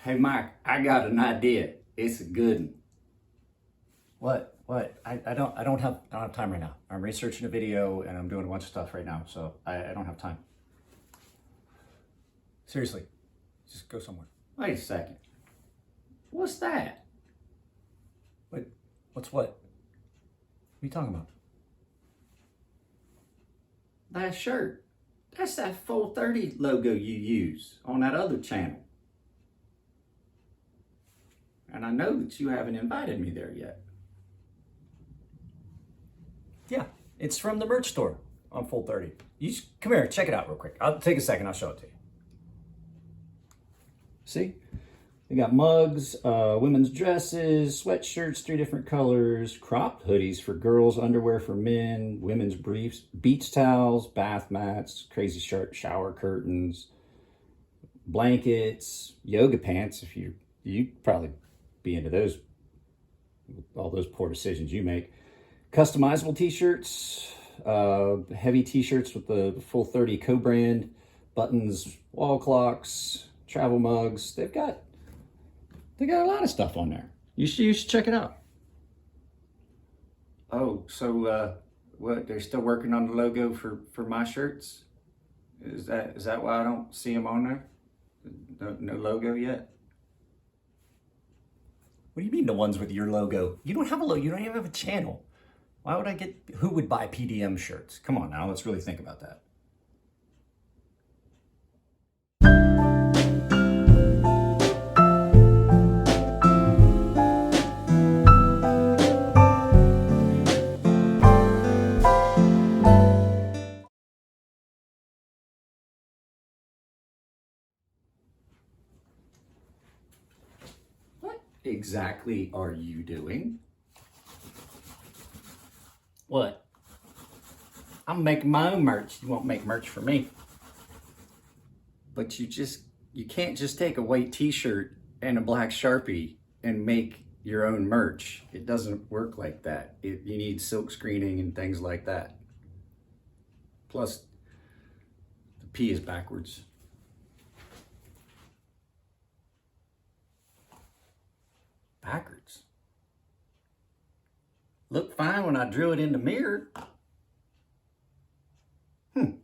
Hey Mike, I got an idea. It's a good one. What? I don't have time right now. I'm researching a video and I'm doing a bunch of stuff right now, so I don't have time. Seriously, just go somewhere. Wait a second. What's that? What's what? What are you talking about? That shirt. That's that Full 30 logo you use on that other channel. And I know that you haven't invited me there yet. Yeah, it's from the merch store on Full 30. Come here, check it out real quick. I'll take a second, I'll show it to you. See? They got mugs, women's dresses, sweatshirts, 3 different colors, cropped hoodies for girls, underwear for men, women's briefs, beach towels, bath mats, crazy shower curtains, blankets, yoga pants. If you'd probably be into those, all those poor decisions you make. Customizable t-shirts, heavy t-shirts with the Full 30 co-brand, buttons, wall clocks, travel mugs. They got a lot of stuff on there. You should check it out. Oh, so what? They're still working on the logo for my shirts? Is that why I don't see them on there? No logo yet? What do you mean the ones with your logo? You don't have a logo, you don't even have a channel. Why would who would buy PDM shirts? Come on now, let's really think about that. What exactly are you doing? What? I'm making my own merch. You won't make merch for me. But you can't just take a white t-shirt and a black Sharpie and make your own merch. It doesn't work like that. You need silk screening and things like that. Plus, the P is backwards. Backwards? Looked fine when I drew it in the mirror. All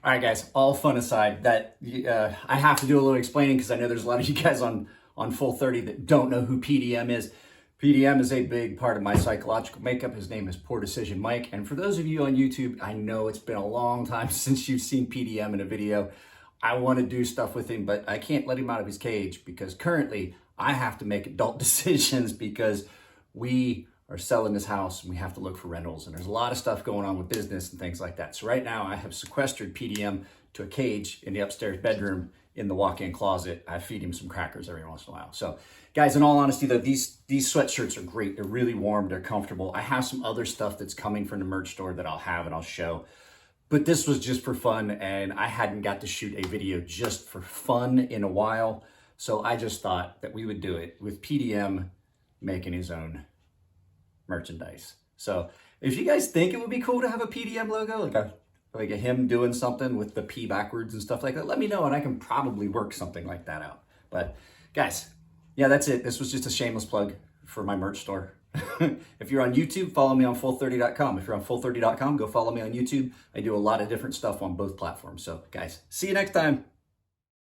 right, guys, all fun aside, I have to do a little explaining because I know there's a lot of you guys on Full 30 that don't know who PDM is. PDM is a big part of my psychological makeup. His name is Poor Decision Mike. And for those of you on YouTube, I know it's been a long time since you've seen PDM in a video. I want to do stuff with him, but I can't let him out of his cage because currently I have to make adult decisions because we are selling this house and we have to look for rentals, and there's a lot of stuff going on with business and things like that. So right now I have sequestered PDM to a cage in the upstairs bedroom in the walk-in closet. I feed him some crackers every once in a while. So guys, in all honesty though, these sweatshirts are great. They're really warm, they're comfortable. I have some other stuff that's coming from the merch store that I'll have and I'll show. But this was just for fun, and I hadn't got to shoot a video just for fun in a while. So I just thought that we would do it with PDM making his own merchandise. So if you guys think it would be cool to have a PDM logo, like a him doing something with the P backwards and stuff like that, let me know and I can probably work something like that out. But guys, yeah, that's it. This was just a shameless plug for my merch store. If you're on YouTube, follow me on full30.com. If you're on full30.com, go follow me on YouTube. I do a lot of different stuff on both platforms. So guys, see you next time.